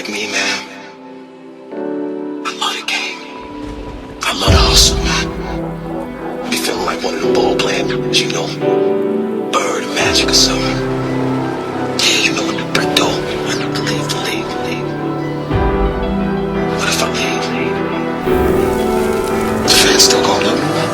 Like me, man. I love the game. I love the hustle, man. Be feeling like one of the ball players, you know, Bird, Magic or something. Yeah, you know what the brick though. Believe. What if I leave? The fans still gonna love me, man.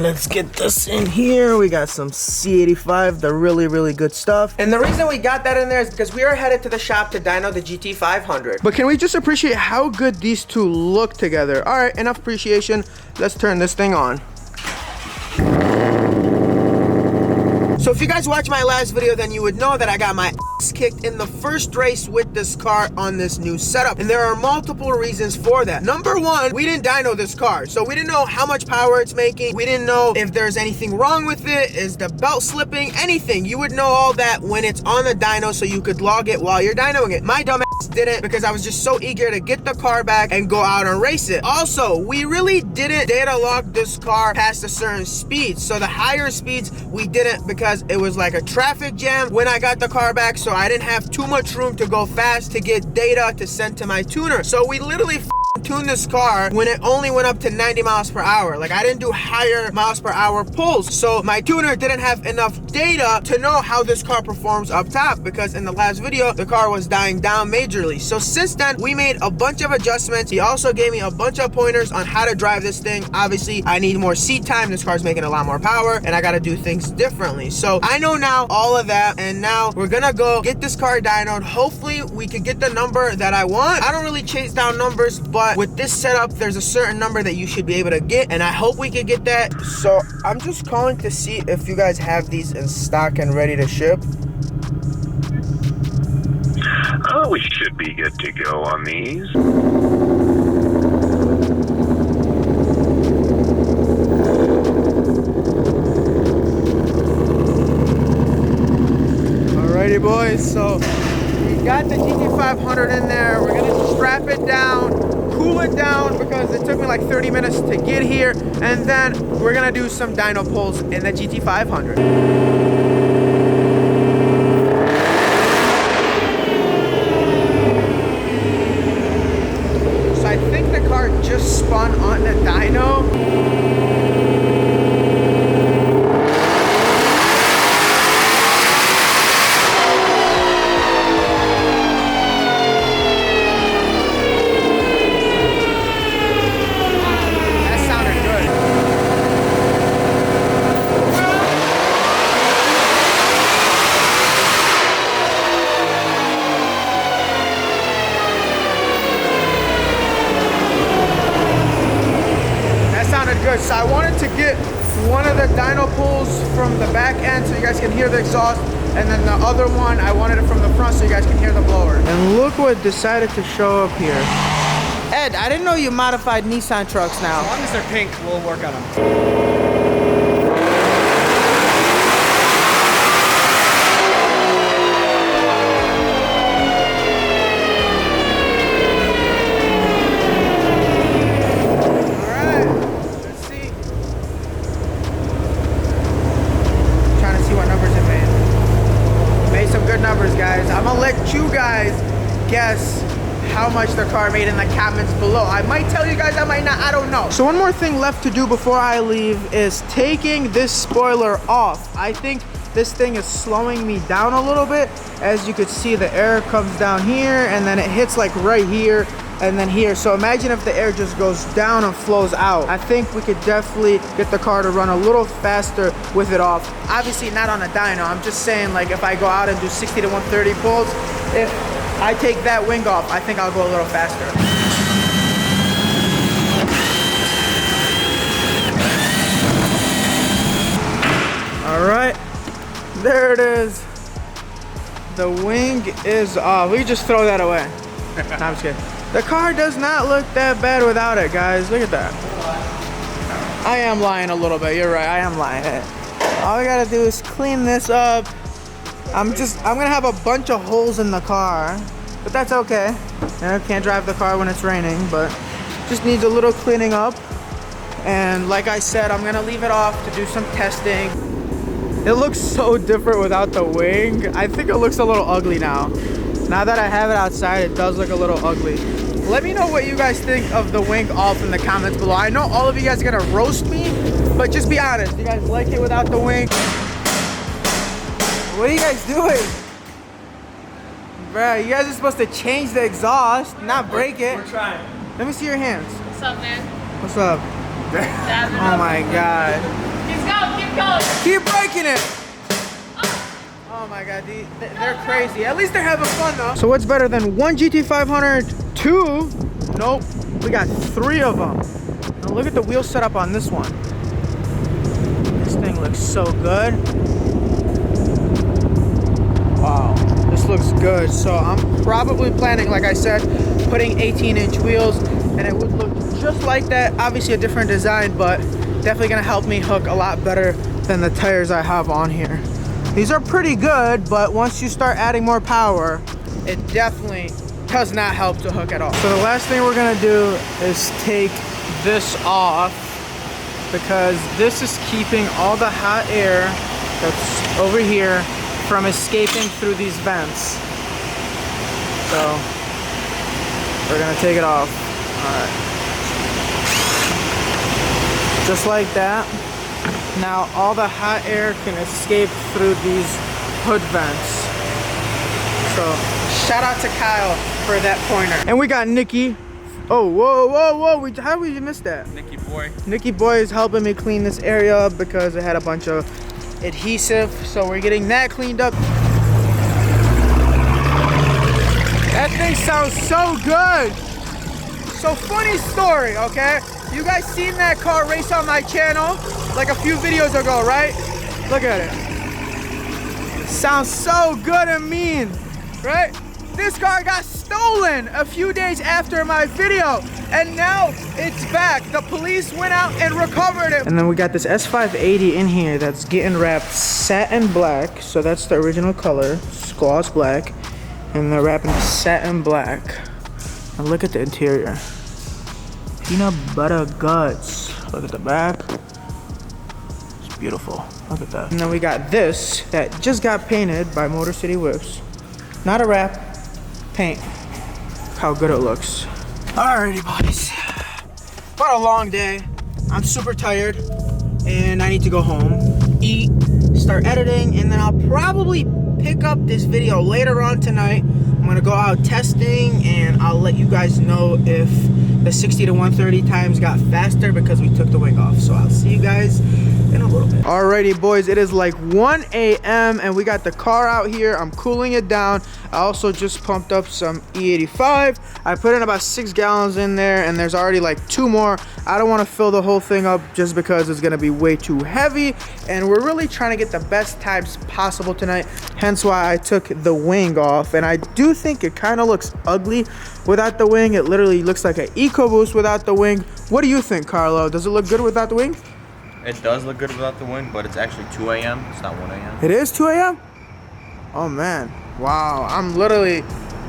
Let's get this in here. We got some C85, the really good stuff. And the reason we got that in there is because we are headed to the shop to dyno the GT500. But can we just appreciate how good these two look together? All right, enough appreciation. Let's turn this thing on. So if you guys watched my last video, then you would know that I got my ass kicked in the first race with this car on this new setup. And there are multiple reasons for that. Number one, we didn't dyno this car. So we didn't know how much power it's making. We didn't know if there's anything wrong with it. Is the belt slipping? Anything. You would know all that when it's on the dyno so you could log it while you're dynoing it. My dumb ass didn't because I was just so eager to get the car back and go out and race it. Also, we really didn't data log this car past a certain speed. So the higher speeds, we didn't because it was like a traffic jam when I got the car back, so I didn't have too much room to go fast to get data to send to my tuner. So we literally tuned this car when it only went up to 90 miles per hour. Like, I didn't do higher miles per hour pulls, so my tuner didn't have enough data to know how this car performs up top, because in the last video the car was dying down majorly. So since then we made a bunch of adjustments. He also gave me a bunch of pointers on how to drive this thing. Obviously I need more seat time. This car's making a lot more power and I got to do things differently. So I know now all of that, and now we're gonna go get this car dynoed. Hopefully we could get the number that I want. I don't really chase down numbers, but with this setup there's a certain number that you should be able to get, and I hope we can get that. So I'm just calling to see if you guys have these in stock and ready to ship. Oh, we should be good to go on these. Alrighty boys, so we got the GT500 in there. We're gonna strap it down, cool it down because it took me like 30 minutes to get here, and then we're gonna do some dyno pulls in the GT500. So I think the car just spun on the dyno. Good. So I wanted to get one of the dyno pulls from the back end so you guys can hear the exhaust, and then the other one I wanted it from the front so you guys can hear the blower. And look what decided to show up here. Ed, I didn't know you modified Nissan trucks now. As long as they're pink, we'll work on them. I'm gonna let you guys guess how much the car made in the comments below. I might tell you guys, I might not, I don't know. So one more thing left to do before I leave is taking this spoiler off. I think this thing is slowing me down a little bit. As you could see, the air comes down here and then it hits like right here and then here. So imagine if the air just goes down and flows out. I think we could definitely get the car to run a little faster with it off. Obviously not on a dyno. I'm just saying, like, if I go out and do 60 to 130 pulls, if I take that wing off, I think I'll go a little faster. All right, there it is. The wing is off. We just throw that away. No, I'm just kidding. The car does not look that bad without it, guys. Look at that. I am lying a little bit. You're right. I am lying. All we gotta do is clean this up. I'm gonna have a bunch of holes in the car, but that's okay. I can't drive the car when it's raining, but just needs a little cleaning up. And like I said, I'm gonna leave it off to do some testing. It looks so different without the wing. I think it looks a little ugly now. Now that I have it outside, it does look a little ugly. Let me know what you guys think of the wing off in the comments below. I know all of you guys are gonna roast me, but just be honest. You guys like it without the wing? What are you guys doing? Bruh, you guys are supposed to change the exhaust, not break it. We're trying. Let me see your hands. What's up, man? What's up? Oh my God. Keep going. Keep breaking it. Oh my God, they're crazy. At least they're having fun though. So what's better than one GT500, two? Nope, we got three of them. Now look at the wheel setup on this one. This thing looks so good. Wow, this looks good. So I'm probably planning, like I said, putting 18-inch wheels, and it would look just like that. Obviously a different design, but definitely gonna help me hook a lot better than the tires I have on here. These are pretty good, but once you start adding more power, it definitely does not help to hook at all. So the last thing we're gonna do is take this off, because this is keeping all the hot air that's over here from escaping through these vents. So we're gonna take it off. All right. Just like that. Now all the hot air can escape through these hood vents. So shout out to Kyle for that pointer. And we got Nikki. Oh, whoa. How did we miss that? Nicky boy. Nicky boy is helping me clean this area up because it had a bunch of adhesive. So we're getting that cleaned up. That thing sounds so good. So funny story, okay? You guys seen that car race on my channel like a few videos ago, right? Look at it. Sounds so good and mean, right? This car got stolen a few days after my video, and now it's back. The police went out and recovered it. And then we got this S580 in here that's getting wrapped satin black. So that's the original color, gloss black. And they're wrapping satin black. And look at the interior. Peanut butter guts. Look at the back. It's beautiful. Look at that. And then we got this that just got painted by Motor City Whips. Not a wrap, paint. Look how good it looks. Alrighty, boys. What a long day. I'm super tired and I need to go home, eat, start editing, and then I'll probably pick up this video later on tonight. I'm gonna go out testing and I'll let you guys know if the 60 to 130 times got faster because we took the wing off. So I'll see you guys in a little bit. Alrighty, boys, it is like 1 a.m. and we got the car out here. I'm cooling it down. I also just pumped up some E85. I put in about 6 gallons in there and there's already like 2 more. I don't want to fill the whole thing up just because it's gonna be way too heavy, and we're really trying to get the best times possible tonight, hence why I took the wing off. And I do think it kind of looks ugly without the wing. It literally looks like an EcoBoost without the wing. What do you think, Carlo? Does it look good without the wing? It does look good without the wing, but it's actually 2 a.m. It's not 1 a.m. It is 2 a.m.? Oh man, wow, I'm literally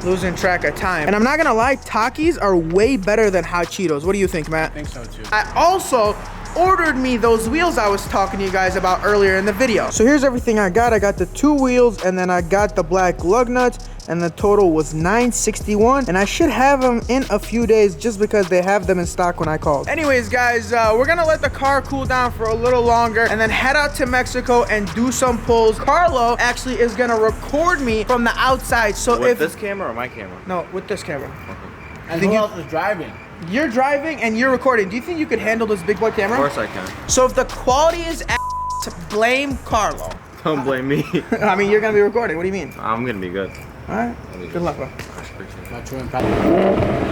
losing track of time. And I'm not gonna lie, Takis are way better than Hot Cheetos. What do you think, Matt? I think so too. I also ordered me those wheels I was talking to you guys about earlier in the video. So here's everything I got. I got the 2 wheels and then I got the black lug nuts, and the total was $961, and I should have them in a few days just because they have them in stock when I called. Anyways, guys, we're gonna let the car cool down for a little longer and then head out to Mexico and do some pulls. Carlo actually is gonna record me from the outside. So With this camera or my camera? No, with this camera. Okay. I think who else is driving? You're driving and you're recording. Do you think you could handle this big boy camera? Of course I can. So if the quality is ass, blame Carlo. Don't blame me. I mean, you're gonna be recording. What do you mean? I'm gonna be good. All right. Good luck, bro. Not too impactful.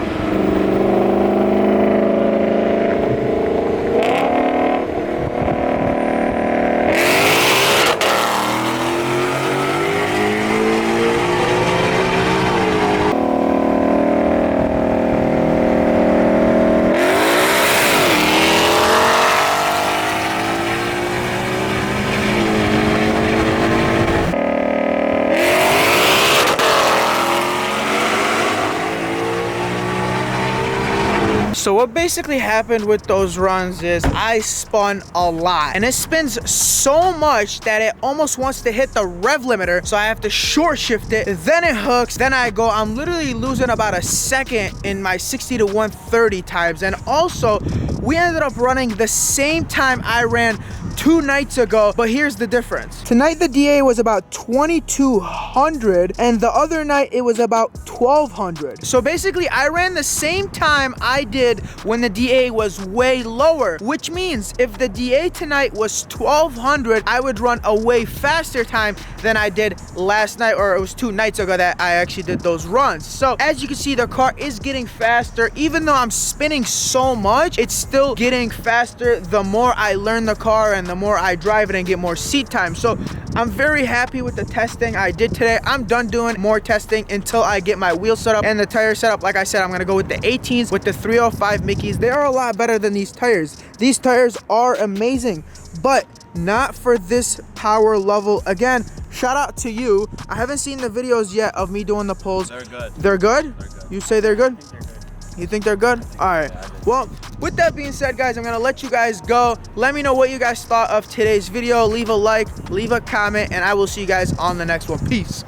what basically happened with those runs is I spun a lot, and it spins so much that it almost wants to hit the rev limiter, so I have to short shift it, then it hooks, then I go. I'm literally losing about a second in my 60 to 130 times. And also, we ended up running the same time I ran 2 nights ago, but here's the difference. Tonight the DA was about 2200, and the other night it was about 1200. So basically I ran the same time I did when the DA was way lower, which means if the DA tonight was 1200, I would run a way faster time than I did last night, or it was 2 nights ago that I actually did those runs. So as you can see, the car is getting faster. Even though I'm spinning so much, it's still getting faster the more I learn the car and the more I drive it and get more seat time. So I'm very happy with the testing I did today. I'm done doing more testing until I get my wheel set up and the tire set up. Like I said, I'm gonna go with the 18s with the 305 Mickeys. They are a lot better than these tires. These tires are amazing, but not for this power level. Again, shout out to you. I haven't seen the videos yet of me doing the pulls. They're good. They're good? They're good. You say they're good? I think they're good. You think they're good? All right. Well, with that being said, guys, I'm gonna let you guys go. Let me know what you guys thought of today's video. Leave a like, leave a comment, and I will see you guys on the next one. Peace.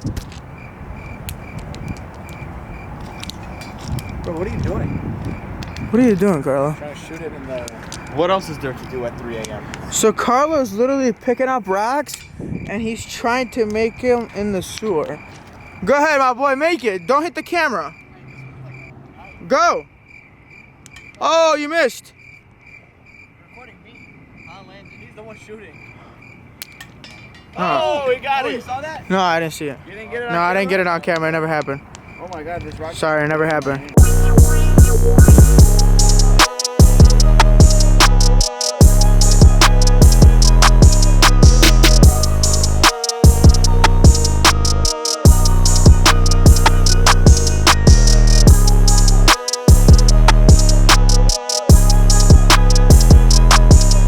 Bro, what are you doing? What are you doing, Carlo? Trying to shoot it in the... What else is there to do at 3 a.m.? So Carlo's literally picking up rocks, and he's trying to make him in the sewer. Go ahead, my boy, make it. Don't hit the camera. Go. Oh, you missed. Recording me. Landon. He's the one shooting. Oh, we got Oh, you saw that? No, I didn't see it. You didn't get it on No, I didn't camera? get it on camera. It never happened. Oh my god, this rock... Sorry, it never happened.